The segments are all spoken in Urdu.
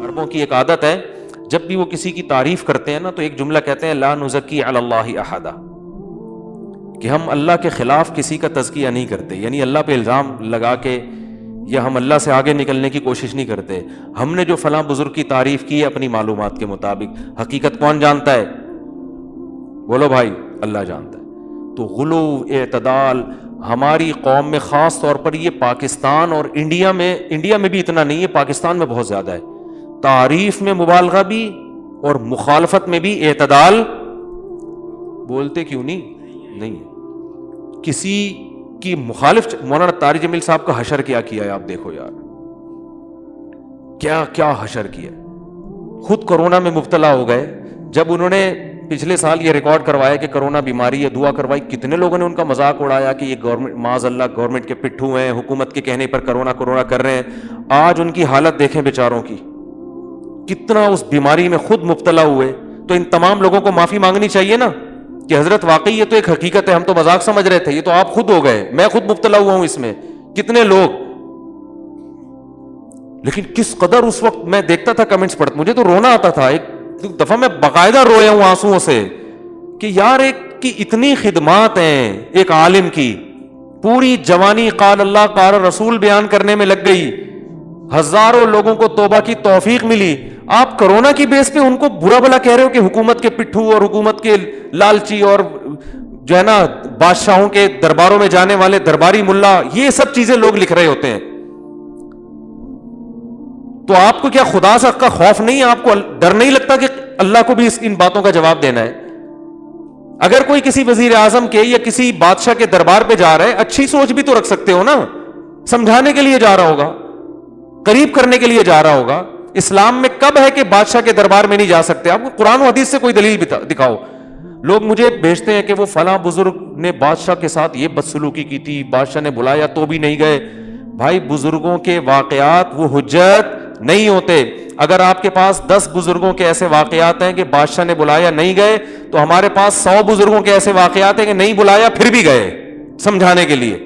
عربوں کی ایک عادت ہے، جب بھی وہ کسی کی تعریف کرتے ہیں نا تو ایک جملہ کہتے ہیں لا نزکی علی اللہ احدا، کہ ہم اللہ کے خلاف کسی کا تزکیہ نہیں کرتے، یعنی اللہ پہ الزام لگا کے یا ہم اللہ سے آگے نکلنے کی کوشش نہیں کرتے. ہم نے جو فلاں بزرگ کی تعریف کی ہے اپنی معلومات کے مطابق، حقیقت کون جانتا ہے؟ بولو بھائی، اللہ جانتا ہے. تو غلو، اعتدال ہماری قوم میں خاص طور پر، یہ پاکستان اور انڈیا میں بھی اتنا نہیں ہے، پاکستان میں بہت زیادہ ہے. تعریف میں مبالغہ بھی اور مخالفت میں بھی اعتدال بولتے کیوں نہیں. کسی کی مخالف، مولانا طارق جمیل صاحب کا حشر کیا ہے آپ دیکھو یار، کیا حشر کیا. خود کورونا میں مبتلا ہو گئے، جب انہوں نے پچھلے سال یہ ریکارڈ کروایا کہ کرونا بیماری ہے، دعا کروائی، کتنے لوگوں نے ان کا مذاق اڑایا کہ یہ گورنمنٹ، معاذ اللہ گورنمنٹ کے پٹھو ہیں، حکومت کے کہنے پر کرونا کر رہے ہیں. آج ان کی حالت دیکھیں بیچاروں کی، کتنا اس بیماری میں خود مبتلا ہوئے. تو ان تمام لوگوں کو معافی مانگنی چاہیے نا کہ حضرت واقعی یہ تو ایک حقیقت ہے، ہم تو مذاق سمجھ رہے تھے، یہ تو آپ خود ہو گئے، میں خود مبتلا ہوا ہوں اس میں، کتنے لوگ. لیکن کس قدر اس وقت میں دیکھتا تھا کمنٹس پڑھتا، مجھے تو رونا آتا تھا. ایک دفعہ میں باقاعدہ رویا ہوں آنسوؤں سے کہ یار ایک کی اتنی خدمات ہیں، ایک عالم کی پوری جوانی قال اللہ قال رسول بیان کرنے میں لگ گئی، ہزاروں لوگوں کو توبہ کی توفیق ملی. آپ کرونا کی بیس پہ ان کو برا بلا کہہ رہے ہو کہ حکومت کے پٹھو اور حکومت کے لالچی اور جو ہے نا بادشاہوں کے درباروں میں جانے والے درباری ملا، یہ سب چیزیں لوگ لکھ رہے ہوتے ہیں. تو آپ کو کیا خدا سے کا خوف نہیں ہے؟ آپ کو ڈر نہیں لگتا کہ اللہ کو بھی ان باتوں کا جواب دینا ہے؟ اگر کوئی کسی وزیر اعظم کے یا کسی بادشاہ کے دربار پہ جا رہا ہے، اچھی سوچ بھی تو رکھ سکتے ہو نا، سمجھانے کے لیے جا رہا ہوگا، قریب کرنے کے لیے جا رہا ہوگا. اسلام میں کب ہے کہ بادشاہ کے دربار میں نہیں جا سکتے؟ آپ کو قرآن و حدیث سے کوئی دلیل دکھاؤ. لوگ مجھے بھیجتے ہیں کہ وہ فلاں بزرگ نے بادشاہ کے ساتھ یہ بدسلوکی کی تھی، بادشاہ نے بلایا تو بھی نہیں گئے. بھائی بزرگوں کے واقعات وہ حجت نہیں ہوتے. اگر آپ کے پاس 10 بزرگوں کے ایسے واقعات ہیں کہ بادشاہ نے بلایا نہیں گئے، تو ہمارے پاس 100 بزرگوں کے ایسے واقعات ہیں کہ نہیں بلایا پھر بھی گئے سمجھانے کے لیے.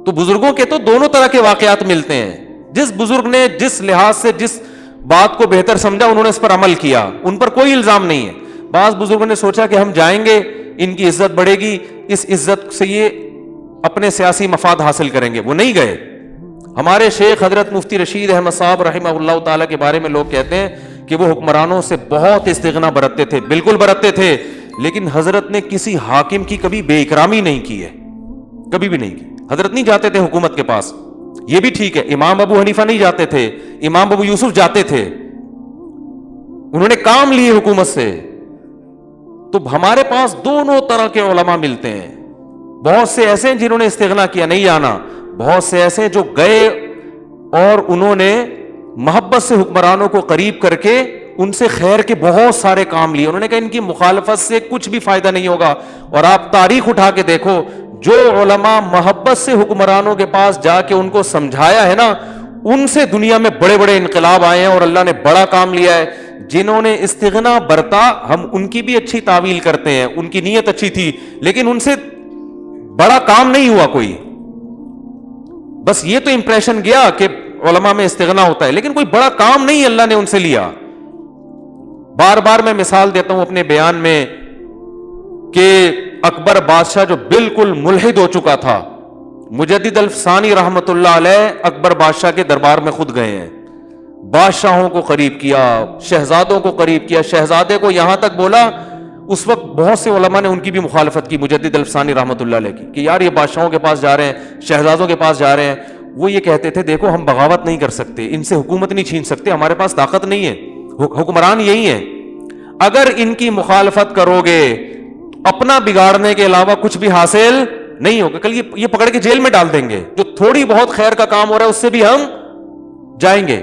تو بزرگوں کے تو دونوں طرح کے واقعات ملتے ہیں. جس بزرگ نے جس لحاظ سے جس بات کو بہتر سمجھا انہوں نے اس پر عمل کیا، ان پر کوئی الزام نہیں ہے. بعض بزرگوں نے سوچا کہ ہم جائیں گے، ان کی عزت بڑھے گی، اس عزت سے یہ اپنے سیاسی مفاد حاصل کریں گے، وہ نہیں گئے. ہمارے شیخ حضرت مفتی رشید احمد صاحب رحمہ اللہ تعالیٰ کے بارے میں لوگ کہتے ہیں کہ وہ حکمرانوں سے بہت استغنا برتتے تھے، بالکل برتتے تھے، لیکن حضرت نے کسی حاکم کی کبھی بے اکرامی نہیں کی ہے، کبھی بھی نہیں کی. حضرت نہیں جاتے تھے حکومت کے پاس، یہ بھی ٹھیک ہے. امام ابو حنیفہ نہیں جاتے تھے، امام ابو یوسف جاتے تھے، انہوں نے کام لیے حکومت سے. تو ہمارے پاس دونوں طرح کے علماء ملتے ہیں. بہت سے ایسے ہیں جنہوں نے استغنا کیا، نہیں جانا، بہت سے ایسے جو گئے اور انہوں نے محبت سے حکمرانوں کو قریب کر کے ان سے خیر کے بہت سارے کام لیے. انہوں نے کہا ان کی مخالفت سے کچھ بھی فائدہ نہیں ہوگا. اور آپ تاریخ اٹھا کے دیکھو، جو علماء محبت سے حکمرانوں کے پاس جا کے ان کو سمجھایا ہے نا، ان سے دنیا میں بڑے بڑے انقلاب آئے ہیں اور اللہ نے بڑا کام لیا ہے. جنہوں نے استغنا برتا، ہم ان کی بھی اچھی تعویل کرتے ہیں، ان کی نیت اچھی تھی، لیکن ان سے بڑا کام نہیں ہوا کوئی. بس یہ تو امپریشن گیا کہ علماء میں استغنا ہوتا ہے، لیکن کوئی بڑا کام نہیں اللہ نے ان سے لیا. بار بار میں مثال دیتا ہوں اپنے بیان میں کہ اکبر بادشاہ جو بالکل ملحد ہو چکا تھا، مجدد الثانی رحمت اللہ علیہ اکبر بادشاہ کے دربار میں خود گئے ہیں، بادشاہوں کو قریب کیا، شہزادوں کو قریب کیا، شہزادے کو یہاں تک بولا. اس وقت بہت سے علماء نے ان کی بھی مخالفت کی مجدد الثانی رحمت اللہ علیہ کی کہ یار یہ بادشاہوں کے پاس جا رہے ہیں، شہزادوں کے پاس جا رہے ہیں. وہ یہ کہتے تھے دیکھو ہم بغاوت نہیں کر سکتے، ان سے حکومت نہیں چھین سکتے، ہمارے پاس طاقت نہیں ہے، حکمران یہی ہیں. اگر ان کی مخالفت کرو گے اپنا بگاڑنے کے علاوہ کچھ بھی حاصل نہیں ہوگا. کل یہ پکڑ کے جیل میں ڈال دیں گے. جو تھوڑی بہت خیر کا کام ہو رہا ہے اس سے بھی ہم جائیں گے.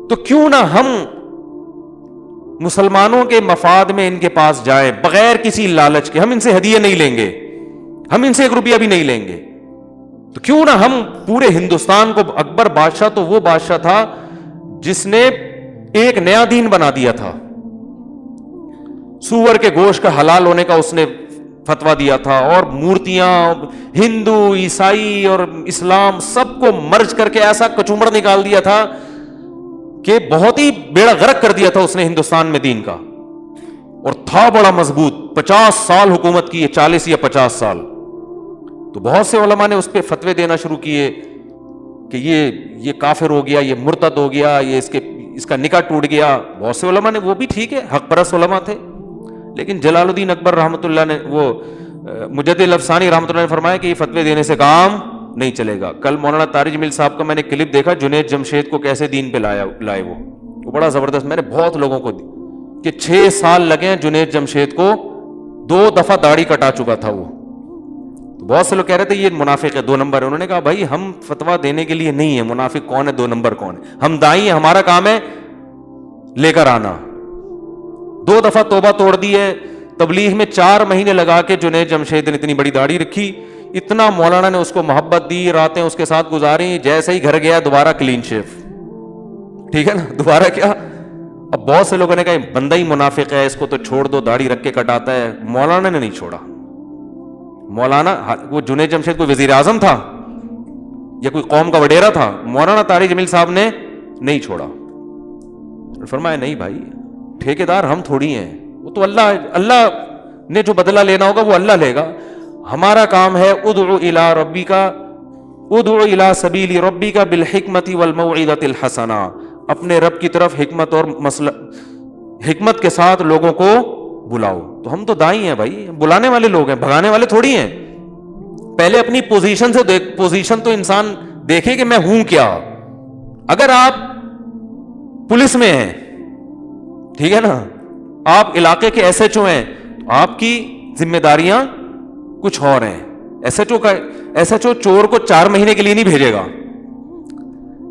تو کیوں نہ ہم مسلمانوں کے مفاد میں ان کے پاس جائیں بغیر کسی لالچ کے. ہم ان سے ہدیے نہیں لیں گے، ہم ان سے 1 روپیہ بھی نہیں لیں گے. تو کیوں نہ ہم پورے ہندوستان کو، اکبر بادشاہ تو وہ بادشاہ تھا جس نے ایک نیا دین بنا دیا تھا. سور کے گوشت کا حلال ہونے کا اس نے فتویٰ دیا تھا، اور مورتیاں ہندو عیسائی اور اسلام سب کو مرج کر کے ایسا کچومڑ نکال دیا تھا کہ بہت ہی بیڑا غرق کر دیا تھا اس نے ہندوستان میں دین کا, اور تھا بڑا مضبوط, 50 سال حکومت کی ہے, 40 یا 50 سال. تو بہت سے علماء نے اس پہ فتوے دینا شروع کیے کہ یہ کافر ہو گیا, یہ مرتد ہو گیا, یہ اس کا نکاح ٹوٹ گیا. بہت سے علماء نے, وہ بھی ٹھیک ہے, حق پرست علماء تھے, لیکن جلال الدین اکبر رحمۃ اللہ نے, وہ مجدد الافسانی رحمۃ اللہ نے فرمایا کہ یہ فتوے دینے سے کام نہیں چلے گا. کل مولانا طارق جمیل صاحب کا میں نے کلپ دیکھا, جنید جمشید کو کیسے دین پہ لائے وہ بڑا زبردست. میں نے بہت لوگوں کو دی کہ 6 سال لگے جنید جمشید کو, 2 دفعہ داڑھی کٹا چکا تھا وہ. تو بہت سے لوگ کہہ رہے تھے یہ منافق ہے, 2 نمبر ہے. انہوں نے کہا بھائی ہم فتوا دینے کے لیے نہیں ہے, منافق کون ہے, 2 نمبر کون ہے, ہم دائی ہیں, ہمارا کام ہے لے کر آنا. 2 دفعہ توبہ توڑ دی ہے. تبلیغ میں 4 مہینے لگا کے جنید جمشید نے اتنی بڑی داڑھی رکھی, اتنا مولانا نے اس کو محبت دی, راتیں اس کے ساتھ گزاری, جیسے ہی گھر گیا دوبارہ کلین شیف. ٹھیک ہے نا, دوبارہ کیا. اب بہت سے لوگوں نے کہا بندہ ہی منافق ہے, اس کو تو چھوڑ دو, داڑھی رکھ کے کٹاتا ہے. مولانا نے نہیں چھوڑا. مولانا, وہ جنید جمشید کوئی وزیر اعظم تھا یا کوئی قوم کا وڈیرا تھا؟ مولانا طارق جمیل صاحب نے نہیں چھوڑا. فرمایا نہیں بھائی, ٹھیکیدار ہم تھوڑی ہیں, وہ تو اللہ نے جو بدلہ لینا ہوگا وہ اللہ لے گا. ہمارا کام ہے ادعو الی سبیل ربک بالحکمت والموعظۃ الحسنہ, اپنے رب کی طرف حکمت کے ساتھ لوگوں کو بلاؤ. تو ہم تو دائی ہیں بھائی, بلانے والے لوگ ہیں, بھگانے والے تھوڑی ہیں. پہلے اپنی پوزیشن تو انسان دیکھے کہ میں ہوں کیا. اگر آپ پولیس میں ہیں, ٹھیک ہے نا, آپ علاقے کے ایس ایچ او ہیں, آپ کی ذمہ داریاں کچھ اور ہیں. ایس ایچ او چور کو 4 مہینے کے لیے نہیں بھیجے گا.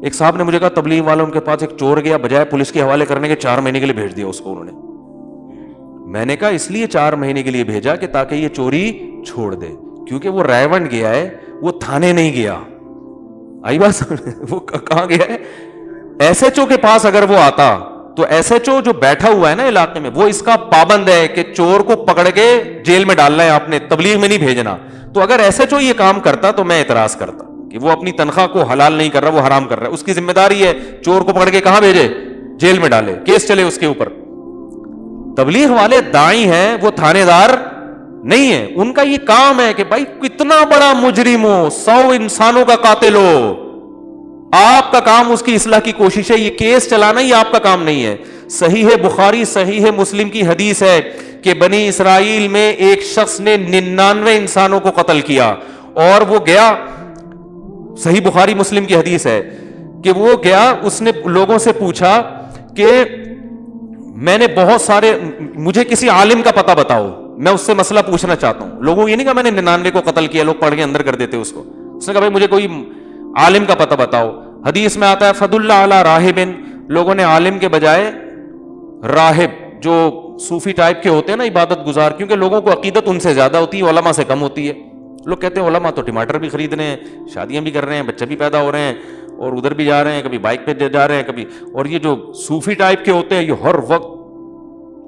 ایک صاحب نے مجھے کہا تبلیغ والوں کے پاس ایک چور گیا, بجائے پولیس کے حوالے کرنے کے 4 مہینے کے لیے بھیج دیا اس کو انہوں نے. میں نے کہا اس لیے 4 مہینے کے لیے بھیجا کہ تاکہ یہ چوری چھوڑ دے, کیونکہ وہ رائے گیا ہے, وہ تھانے نہیں گیا. آئی بات, وہ کہاں گیا ہے؟ ایس ایچ او کے پاس اگر وہ آتا تو ایس ایچ او جو بیٹھا ہوا ہے نا علاقے میں, وہ اس کا پابند ہے کہ چور کو پکڑ کے جیل میں ڈالنا ہے آپ نے, تبلیغ میں نہیں بھیجنا. تو اگر ایس ایچ او یہ کام کرتا تو میں اعتراض کرتا کہ وہ اپنی تنخواہ کو حلال نہیں کر رہا, وہ حرام کر رہا ہے. اس کی ذمہ داری ہے چور کو پکڑ کے کہاں بھیجے, جیل میں ڈالے, کیس چلے اس کے اوپر. تبلیغ والے دائی ہیں, وہ تھانے دار نہیں ہے. ان کا یہ کام ہے کہ بھائی کتنا بڑا مجرم ہو, 100 انسانوں کا قاتل ہو, آپ کا کام اس کی اصلاح کی کوشش ہے. یہ کیس چلانا ہی آپ کا کام نہیں ہے. صحیح ہے بخاری, صحیح ہے مسلم کی حدیث ہے کہ بنی اسرائیل میں ایک شخص نے 99 انسانوں کو قتل کیا, اور وہ گیا, صحیح بخاری مسلم کی حدیث ہے کہ وہ گیا, اس نے لوگوں سے پوچھا کہ میں نے بہت سارے, مجھے کسی عالم کا پتہ بتاؤ, میں اس سے مسئلہ پوچھنا چاہتا ہوں. لوگوں یہ نہیں کہا میں نے 99 کو قتل کیا, لوگ پڑھ کے اندر کر دیتے اس کو. اس نے کہا بھائی مجھے کوئی عالم کا پتہ بتاؤ. حدیث میں آتا ہے فضل اللہ علی راہبن, لوگوں نے عالم کے بجائے راہب, جو صوفی ٹائپ کے ہوتے ہیں نا, عبادت گزار, کیونکہ لوگوں کو عقیدت ان سے زیادہ ہوتی ہے, علماء سے کم ہوتی ہے. لوگ کہتے ہیں علماء تو ٹماٹر بھی خرید رہے ہیں, شادیاں بھی کر رہے ہیں, بچے بھی پیدا ہو رہے ہیں, اور ادھر بھی جا رہے ہیں, کبھی بائک پہ جا رہے ہیں کبھی. اور یہ جو صوفی ٹائپ کے ہوتے ہیں یہ ہر وقت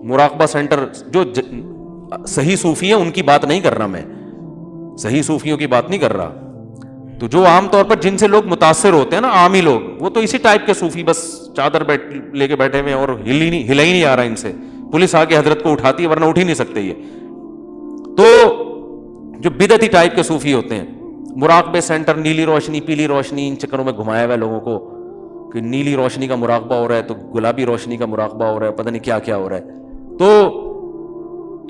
مراقبہ سینٹر, جو صحیح صوفی ہیں ان کی بات نہیں کر رہا میں, صحیح صوفیوں کی بات نہیں کر رہا. تو جو عام طور پر جن سے لوگ متاثر ہوتے ہیں نا, عامی لوگ, وہ تو اسی ٹائپ کے صوفی, بس چادر لے کے بیٹھے ہوئے اور ہلا ہی نہیں آ رہا ان سے. پولیس آ کے حضرت کو اٹھاتی ہے, ورنہ اٹھ ہی نہیں سکتے یہ. تو جو بدعتی ٹائپ کے صوفی ہوتے ہیں, مراقبے سینٹر, نیلی روشنی پیلی روشنی, ان چکروں میں گھمایا ہوا ہے لوگوں کو کہ نیلی روشنی کا مراقبہ ہو رہا ہے تو گلابی روشنی کا مراقبہ ہو رہا ہے, پتہ نہیں کیا کیا ہو رہا ہے. تو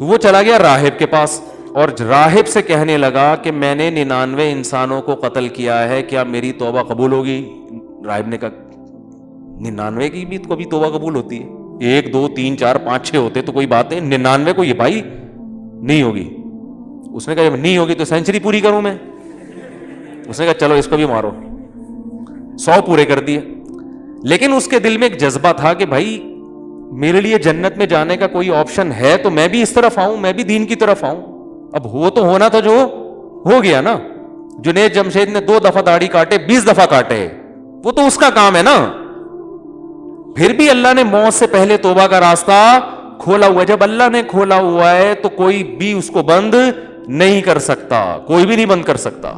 وہ چلا گیا راہب کے پاس, اور راہب سے کہنے لگا کہ میں نے 99 انسانوں کو قتل کیا ہے, کیا میری توبہ قبول ہوگی؟ راہب نے کہا 99 کی بھی کبھی توبہ قبول ہوتی ہے, 1 2 3 4 5 6 ہوتے تو کوئی بات نہیں, 99 کو یہ بھائی نہیں ہوگی. اس نے کہا جب نہیں ہوگی تو سینچری پوری کروں میں. اس نے کہا چلو اس کو بھی مارو, 100 پورے کر دیے. لیکن اس کے دل میں ایک جذبہ تھا کہ بھائی میرے لیے جنت میں جانے کا کوئی آپشن ہے تو میں بھی اس طرف آؤں, میں بھی دین کی طرف آؤں. اب وہ تو ہونا تھا جو ہو گیا نا. جنید جمشید نے 2 دفعہ داڑھی کاٹے, 20 دفعہ کاٹے, وہ تو اس کا کام ہے نا. پھر بھی اللہ نے موت سے پہلے توبہ کا راستہ کھولا ہوا ہے. جب اللہ نے کھولا ہوا ہے تو کوئی بھی اس کو بند نہیں کر سکتا, کوئی بھی نہیں بند کر سکتا,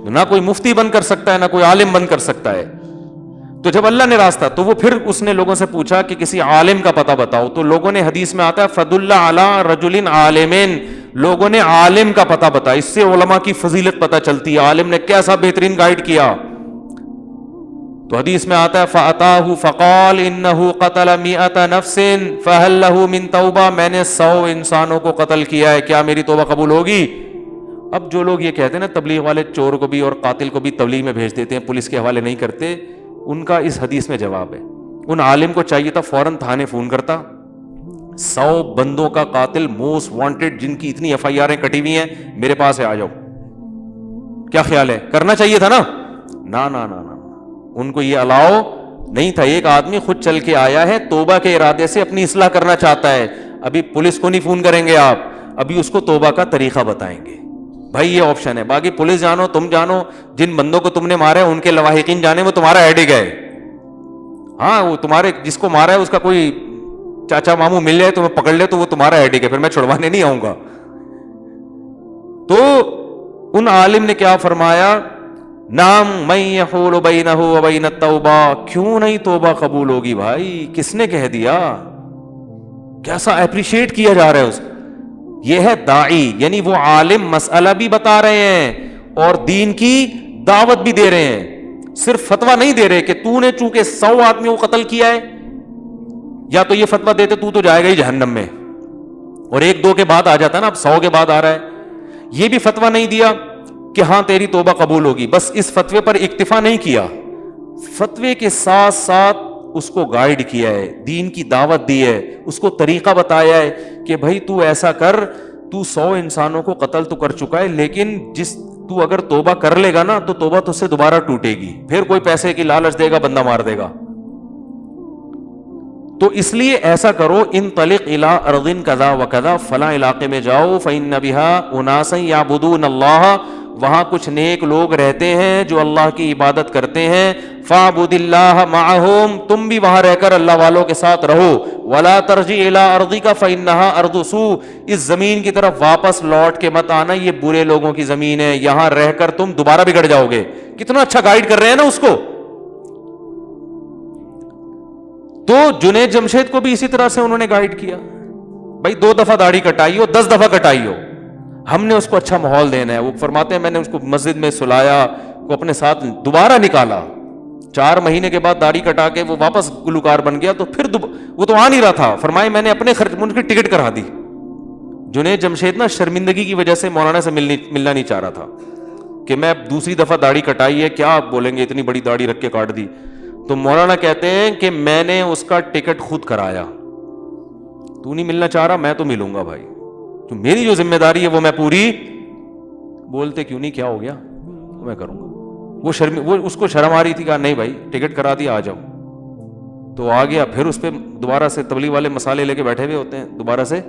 نہ کوئی مفتی بند کر سکتا ہے, نہ کوئی عالم بند کر سکتا ہے. تو جب اللہ نے راستہ، تو وہ پھر اس نے لوگوں سے پوچھا کہ کسی عالم کا پتہ بتاؤ، تو لوگوں نے، حدیث میں آتا ہے فدل علی رجل عالمین، لوگوں نے عالم کا پتہ بتایا. اس سے علماء کی فضیلت پتہ چلتی ہے، عالم نے کیسا بہترین گائیڈ کیا. تو حدیث میں آتا ہے فَأَتَاهُ فَقَالَ إِنَّهُ قَتَلَ مِئَةَ نَفْسٍ فَهَلْ لَهُ مِن تَوْبَةٍ، میں نے 100 انسانوں کو قتل کیا ہے، کیا میری توبہ قبول ہوگی؟ اب جو لوگ یہ کہتے ہیں نا تبلیغ والے، چور کو بھی اور قاتل کو بھی تبلیغ میں بھیج دیتے ہیں، پولیس کے حوالے نہیں کرتے، ان کا اس حدیث میں جواب ہے. ان عالم کو چاہیے تھا فوراً تھانے فون کرتا، 100 بندوں کا قاتل موسٹ وانٹڈ جن کی اتنی FIR کٹی ہوئی ہیں میرے پاس ہے، آ جاؤ. کیا خیال ہے؟ کرنا چاہیے تھا نا. نا نا نا نا، ان کو یہ الاؤ نہیں تھا. ایک آدمی خود چل کے آیا ہے، توبہ کے ارادے سے اپنی اصلاح کرنا چاہتا ہے. ابھی پولیس کو نہیں فون کریں گے آپ، ابھی اس کو توبہ کا طریقہ بتائیں گے. بھائی یہ آپشن ہے. باقی پولیس جانو، تم جانو، جن بندوں کو تم نے مارا ہے ان کے لواحقین جانے، وہ تمہارا ایڈک ہے. ہاں وہ تمہارے جس کو مارا ہے اس کا کوئی چاچا ماموں مل جائے تمہیں پکڑ لے تو وہ تمہارا ایڈک ہے، پھر میں چھڑوانے نہیں آؤں گا. تو ان عالم نے کیا فرمایا، نام من یحول بینہ وبین التوبہ، کیوں نہیں توبہ قبول ہوگی بھائی؟ کس نے کہہ دیا؟ کیسا اپریشیٹ کیا جا رہا ہے اس. یہ ہے داعی، یعنی وہ عالم مسئلہ بھی بتا رہے ہیں اور دین کی دعوت بھی دے رہے ہیں. صرف فتویٰ نہیں دے رہے کہ تو نے چونکہ 100 آدمیوں کو قتل کیا ہے، یا تو یہ فتویٰ دیتے تو جائے گا ہی جہنم میں، اور 1-2 کے بعد آ جاتا نا، اب 100 کے بعد آ رہا ہے. یہ بھی فتویٰ نہیں دیا کہ ہاں تیری توبہ قبول ہوگی. بس اس فتوے پر اکتفا نہیں کیا، فتوے کے ساتھ ساتھ اس کو گائیڈ کیا ہے، دین کی دعوت دی ہے، اس کو طریقہ بتایا ہے کہ بھائی تو ایسا کر، تو 100 انسانوں کو قتل تو کر چکا ہے، لیکن تو اگر توبہ کر لے گا نا تو توبہ تجھ سے دوبارہ ٹوٹے گی، پھر کوئی پیسے کی لالچ دے گا، بندہ مار دے گا. تو اس لیے ایسا کرو، انطلق الی ارض کذا وکذا، فلاں علاقے میں جاؤ، فإن بها اناسا یعبدون اللہ، وہاں کچھ نیک لوگ رہتے ہیں جو اللہ کی عبادت کرتے ہیں، فاعبد اللہ معہم، تم بھی وہاں رہ کر اللہ والوں کے ساتھ رہو، ولا ترجع الی ارضک فإنها ارض سوء، اس زمین کی طرف واپس لوٹ کے مت آنا، یہ برے لوگوں کی زمین ہے، یہاں رہ کر تم دوبارہ بگڑ جاؤ گے. کتنا اچھا گائیڈ کر رہے ہیں نا اس کو. تو جنید جمشید کو بھی اسی طرح سے انہوں نے گائیڈ کیا، بھائی 2 دفعہ داڑھی کٹائی ہو، 10 دفعہ کٹائی ہو، ہم نے اس کو اچھا ماحول دینا ہے. وہ فرماتے ہیں میں نے اس کو مسجد میں سلایا، کو اپنے ساتھ دوبارہ نکالا، 4 مہینے کے بعد داڑھی کٹا کے وہ واپس گلوکار بن گیا. تو پھر وہ تو آ نہیں رہا تھا، فرمائے میں نے اپنے خرچ ان کی ٹکٹ کرا دی. جنید جمشید نا شرمندگی کی وجہ سے مولانا سے ملنا نہیں چاہ رہا تھا کہ میں دوسری دفعہ داڑھی کٹائی ہے، کیا آپ بولیں گے اتنی بڑی داڑھی رکھ کے کاٹ دی. تو مولانا کہتے ہیں کہ میں نے اس کا ٹکٹ خود کرایا، تو نہیں ملنا چاہ رہا، میں تو ملوں گا بھائی، تو میری جو ذمہ داری ہے وہ میں پوری. بولتے کیوں نہیں، کیا ہو گیا، میں کروں گا. وہ اس کو شرم آ رہی تھی، کہا نہیں بھائی ٹکٹ کرا دیا، آ جاؤ. تو آ گیا. پھر اس پہ دوبارہ سے تبلیغ والے مسالے لے کے بیٹھے ہوئے ہوتے ہیں دوبارہ سے